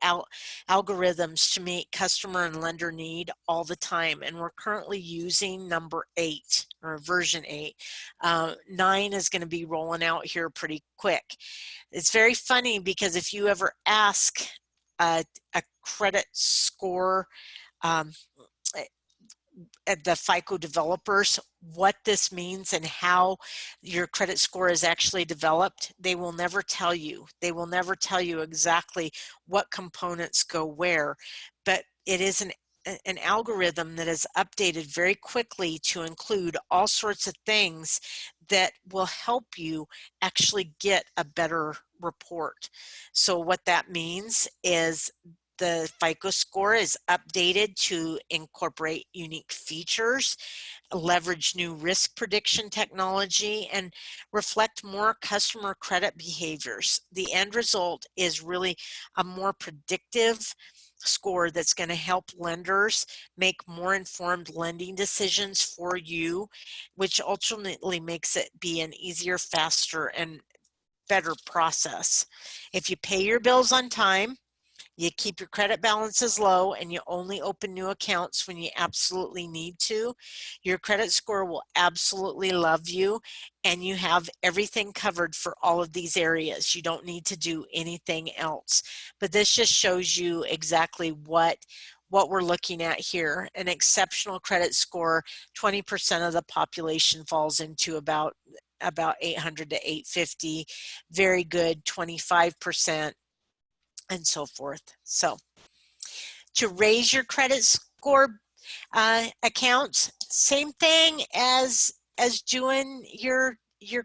Speaker 1: algorithms to meet customer and lender need all the time. And we're currently using number 8 or version 8. 9 is going to be rolling out here pretty quick. It's very funny because if you ever ask a credit score at the FICO developers what this means and how your credit score is actually developed, they will never tell you. They will never tell you exactly what components go where, but it is an algorithm that is updated very quickly to include all sorts of things that will help you actually get a better report. So what that means is the FICO score is updated to incorporate unique features, leverage new risk prediction technology, and reflect more customer credit behaviors. The end result is really a more predictive score that's going to help lenders make more informed lending decisions for you, which ultimately makes it be an easier, faster, and better process. If you pay your bills on time, you keep your credit balances low, and you only open new accounts when you absolutely need to, your credit score will absolutely love you, and you have everything covered for all of these areas. You don't need to do anything else. But this just shows you exactly what we're looking at here. An exceptional credit score, 20% of the population falls into about 800 to 850. Very good, 25%. And so forth. So to raise your credit score accounts, same thing as doing your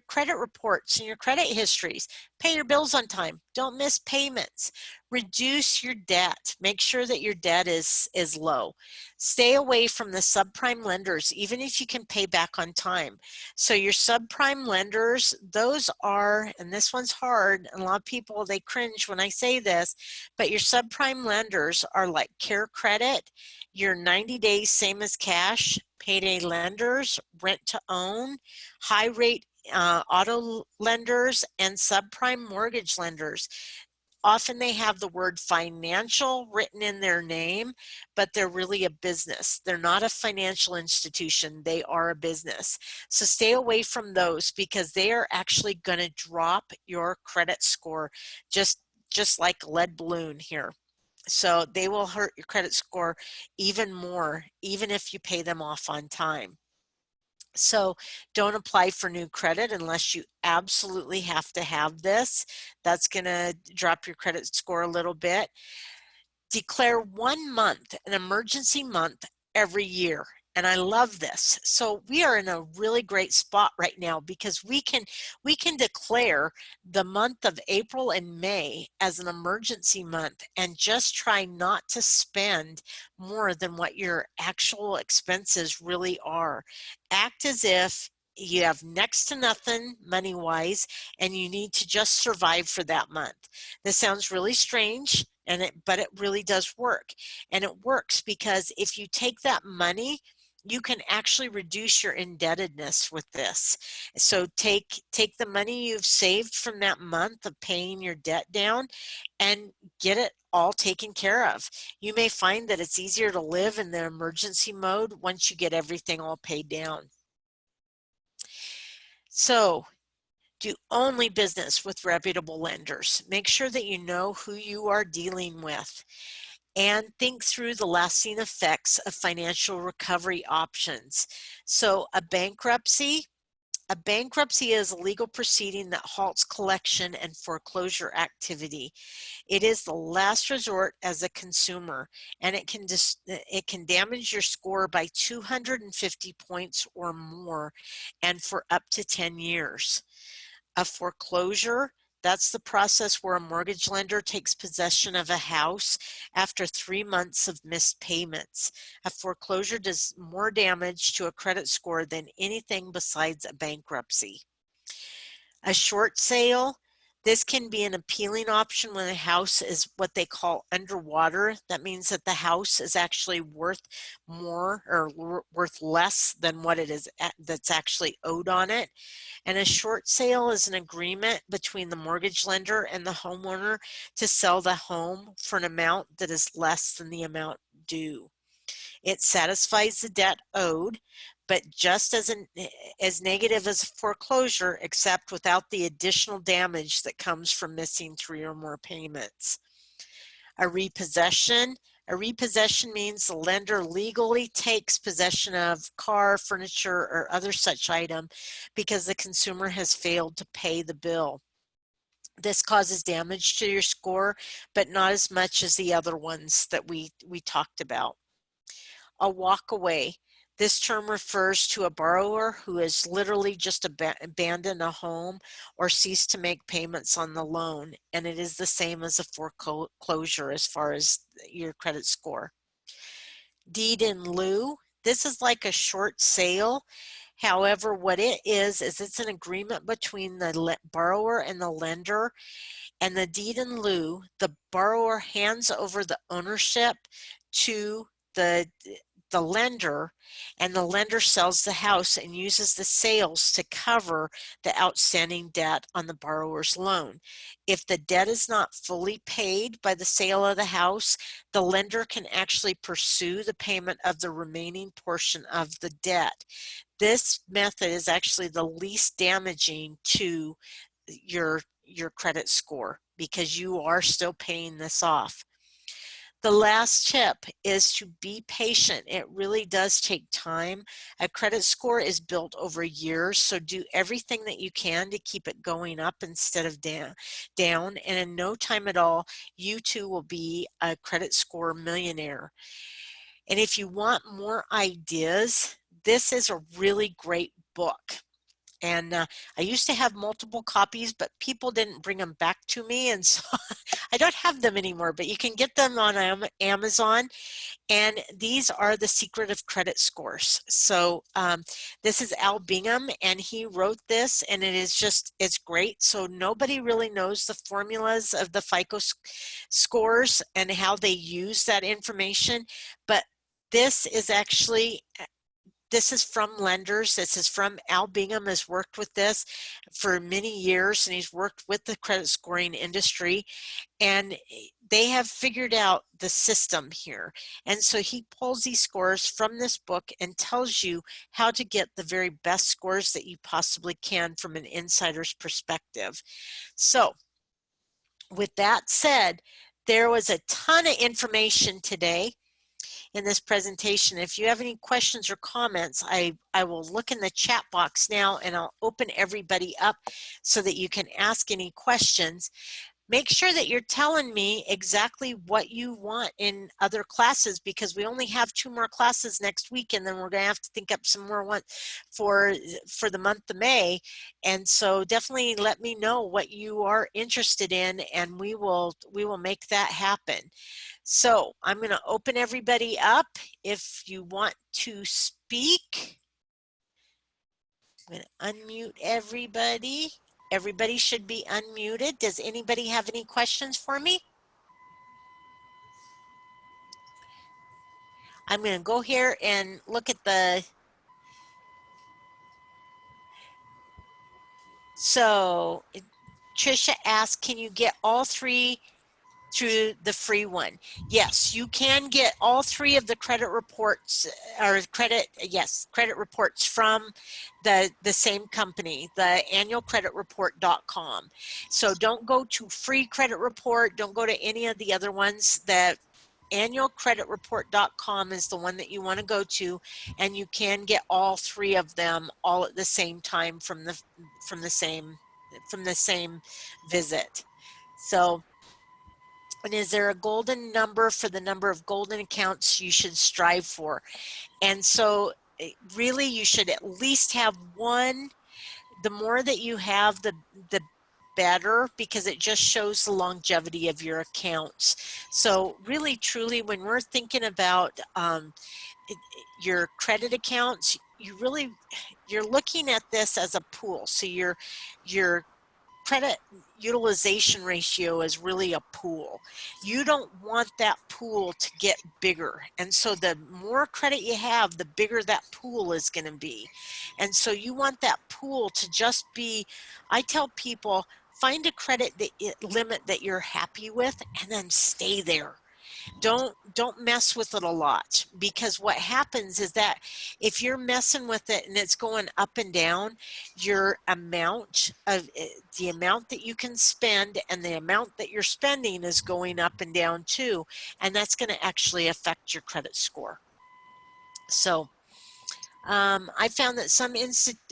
Speaker 1: credit reports and your credit histories. Pay your bills on time. Don't miss payments. Reduce your debt. Make sure that your debt is low. Stay away from the subprime lenders, even if you can pay back on time. So your subprime lenders, those are, and this one's hard, and a lot of people, they cringe when I say this, but your subprime lenders are like Care Credit, your 90 days same as cash, payday lenders, rent to own, high rate auto lenders, and subprime mortgage lenders. Often they have the word financial written in their name, but they're really a business. They're not a financial institution. They are a business. So stay away from those because they are actually going to drop your credit score just like a lead balloon here. So they will hurt your credit score even more, even if you pay them off on time. So don't apply for new credit unless you absolutely have to have this. That's going to drop your credit score a little bit. Declare 1 month, an emergency month every year. And I love this. So we are in a really great spot right now because we can declare the month of April and May as an emergency month and just try not to spend more than what your actual expenses really are. Act as if you have next to nothing money-wise and you need to just survive for that month. This sounds really strange, but it really does work. And it works because if you take that money, you can actually reduce your indebtedness with this. So take the money you've saved from that month of paying your debt down and get it all taken care of. You may find that it's easier to live in the emergency mode once you get everything all paid down. So do only business with reputable lenders. Make sure that you know who you are dealing with. And think through the lasting effects of financial recovery options. So a bankruptcy A bankruptcy is a legal proceeding that halts collection and foreclosure activity. It is the last resort as a consumer, and it can damage your score by 250 points or more, and for up to 10 years. A foreclosure, that's the process where a mortgage lender takes possession of a house after 3 months of missed payments. A foreclosure does more damage to a credit score than anything besides a bankruptcy. A short sale, this can be an appealing option when the house is what they call underwater. That means that the house is actually worth more or worth less than what it is that's actually owed on it. And a short sale is an agreement between the mortgage lender and the homeowner to sell the home for an amount that is less than the amount due. It satisfies the debt owed, but just as negative as a foreclosure, except without the additional damage that comes from missing 3 or more payments. A repossession means the lender legally takes possession of car, furniture, or other such item because the consumer has failed to pay the bill. This causes damage to your score, but not as much as the other ones that we talked about. A walkaway. This term refers to a borrower who has literally just abandoned a home or ceased to make payments on the loan, and it is the same as a foreclosure as far as your credit score. Deed in lieu. This is like a short sale. However, what it is it's an agreement between the borrower and the lender. And the deed in lieu, the borrower hands over the ownership to the lender, and the lender sells the house and uses the sales to cover the outstanding debt on the borrower's loan. If the debt is not fully paid by the sale of the house, the lender can actually pursue the payment of the remaining portion of the debt. This method is actually the least damaging to your credit score because you are still paying this off. The last tip is to be patient. It really does take time. A credit score is built over years, so do everything that you can to keep it going up instead of down. And in no time at all, you too will be a credit score millionaire. And if you want more ideas, this is a really great book. And I used to have multiple copies, but people didn't bring them back to me, and so I don't have them anymore, but you can get them on Amazon. And these are the secret of credit scores. So this is Al Bingham, and he wrote this, and it's great. So nobody really knows the formulas of the FICO scores and how they use that information, but this is from lenders. This is from Al Bingham, has worked with this for many years, and he's worked with the credit scoring industry, and they have figured out the system here. And so he pulls these scores from this book and tells you how to get the very best scores that you possibly can from an insider's perspective. So with that said, there was a ton of information today in this presentation. If you have any questions or comments, I will look in the chat box now, and I'll open everybody up so that you can ask any questions. Make sure that you're telling me exactly what you want in other classes, because we only have 2 more classes next week, and then we're going to have to think up some more ones for the month of May. And so definitely let me know what you are interested in, and we will make that happen. So I'm going to open everybody up. If you want to speak, I'm going to unmute everybody. Everybody should be unmuted. Does anybody have any questions for me? I'm going to go here and look at so Trisha asked, can you get all 3 through the free one? Yes, you can get all 3 of the credit reports credit reports from the same company, the annualcreditreport.com. So don't go to free credit report. Don't go to any of the other ones that annualcreditreport.com is the one that you want to go to, and you can get all three of them all at the same time from the same visit. So, and is there a golden number for the number of golden accounts you should strive for? And so really you should at least have one. The more that you have, the better, because it just shows the longevity of your accounts. So really, truly, when we're thinking about your credit accounts, you're looking at this as a pool. So your credit utilization ratio is really a pool. You don't want that pool to get bigger. And so the more credit you have, the bigger that pool is going to be. And so you want that pool to just be, I tell people, find a credit limit that you're happy with and then stay there. Don't mess with it a lot, because what happens is that if you're messing with it and it's going up and down, your amount of the amount that you can spend and the amount that you're spending is going up and down too, and that's going to actually affect your credit score. So I found that some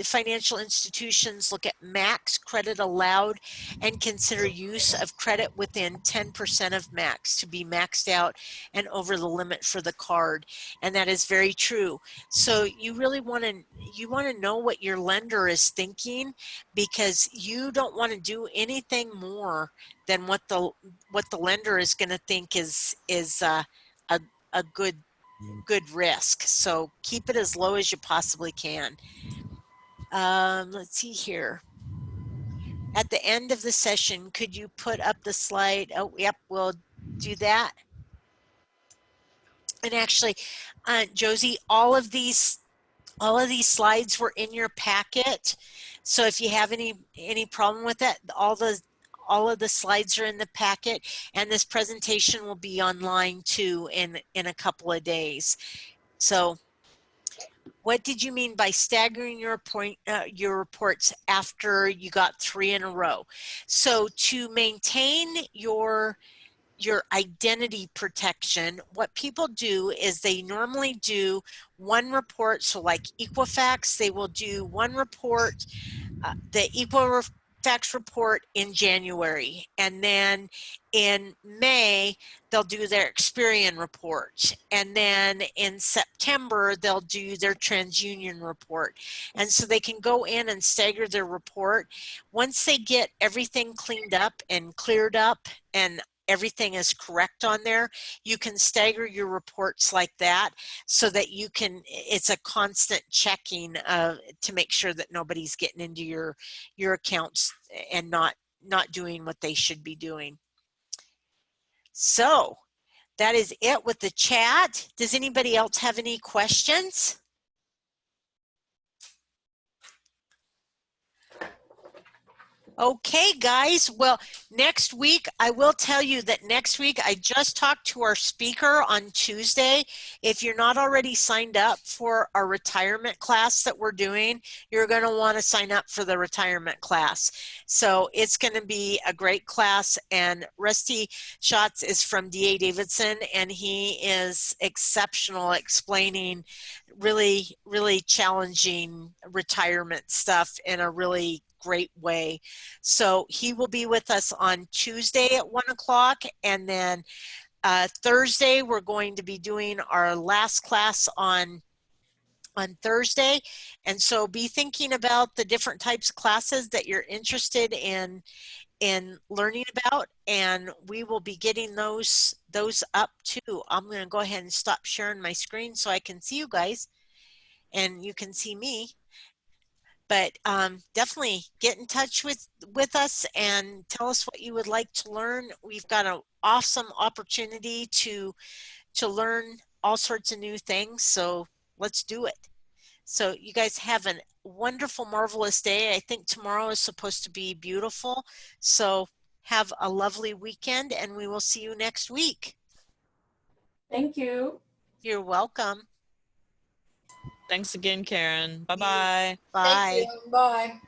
Speaker 1: financial institutions look at max credit allowed and consider use of credit within 10% of max to be maxed out and over the limit for the card. And that is very true. So you really want to know what your lender is thinking, because you don't want to do anything more than what the lender is going to think is a good risk. So keep it as low as you possibly can. Let's see here. At the end of the session, could you put up the slide? Oh, yep, we'll do that. And actually, Josie, all of these slides were in your packet. So if you have any problem with that, all of the slides are in the packet, and this presentation will be online too in a couple of days. So what did you mean by staggering your reports after you got 3 in a row? So to maintain your identity protection, what people do is they normally do one report. So like Equifax, they will do one report, the Equifax report in January, and then in May they'll do their Experian report, and then in September they'll do their TransUnion report. And so they can go in and stagger their report. Once they get everything cleaned up and cleared up and everything is correct on there, you can stagger your reports like that, so that you can, it's a constant checking to make sure that nobody's getting into your accounts and not doing what they should be doing. So that is it with the chat. Does anybody else have any questions? Okay, guys. Well, next week, I will tell you that next week, I just talked to our speaker on Tuesday. If you're not already signed up for our retirement class that we're doing, you're going to want to sign up for the retirement class. So it's going to be a great class. And Rusty Schatz is from D.A. Davidson, and he is exceptional explaining really, really challenging retirement stuff in a really great way. So he will be with us on Tuesday at 1 o'clock, and then Thursday we're going to be doing our last class on Thursday. And so be thinking about the different types of classes that you're interested in learning about, and we will be getting those up too. I'm going to go ahead and stop sharing my screen so I can see you guys and you can see me. But definitely get in touch with us and tell us what you would like to learn. We've got an awesome opportunity to learn all sorts of new things, so let's do it. So you guys have a wonderful, marvelous day. I think tomorrow is supposed to be beautiful. So have a lovely weekend, and we will see you next week.
Speaker 3: Thank you.
Speaker 1: You're welcome.
Speaker 4: Thanks again, Karen. Bye-bye.
Speaker 1: Bye.
Speaker 3: Thank you. Bye.